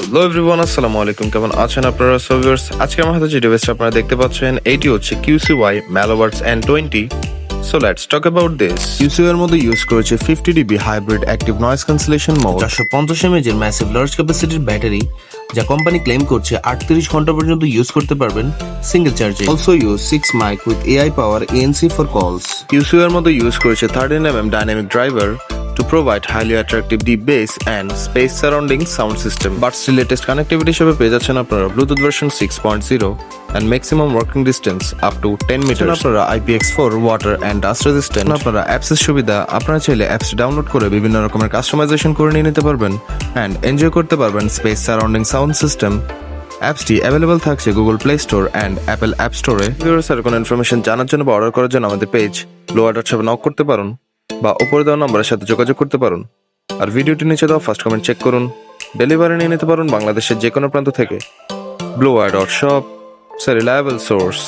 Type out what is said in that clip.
Hello everyone, আসসালামু আলাইকুম। কেমন আছেন আপনারা ভিউয়ার্স? আজকে আমার হাতে যে ডিভাইসটা আপনারা দেখতে পাচ্ছেন এটি হচ্ছে QCY Malovers N20। So let's talk about this. QCY এর মধ্যে ইউজ করেছে 50 dB hybrid active noise cancellation mode, 450 mAh এর ম্যাসিভ লার্জ ক্যাপাসিটির ব্যাটারি, যা কোম্পানি ক্লেম করছে 38 ঘন্টা পর্যন্ত ইউজ করতে পারবেন সিঙ্গেল চার্জে। Also use 6 mic with AI power ANC for calls. QCY এর মধ্যে ইউজ করেছে 13mm dynamic driver to provide highly attractive deep bass and space surrounding sound system. Buds latest connectivity হিসেবে পেয়ে যাচ্ছেন আপনারা Bluetooth version 6.0 and maximum working distance up to 10 meters. আপনারা IPX4 water and dust resistant. আপনারা apps এর সুবিধা, আপনারা চাইলে apps ডাউনলোড করে বিভিন্ন রকমের কাস্টমাইজেশন করে নিয়ে নিতে পারবেন and এনজয় করতে পারবেন space surrounding sound system. অ্যাপসটি অ্যাভেলেবল থাকছে Google play store and Apple app স্টোরে। ভিউয়ার্স, আর কোনো ইনফরমেশন জানার জন্য বা অর্ডার করার জন্য আমাদের পেজ blower.shop নক করতে পারুন বা উপরে দেওয়া নম্বরের সাথে যোগাযোগ করতে পারুন। আর ভিডিওটি নিচে দেওয়া ফার্স্ট কমেন্ট চেক করুন। ডেলিভারি নিয়ে নিতে পারুন বাংলাদেশের যে কোনো প্রান্ত থেকে। blower.shop, a reliable source.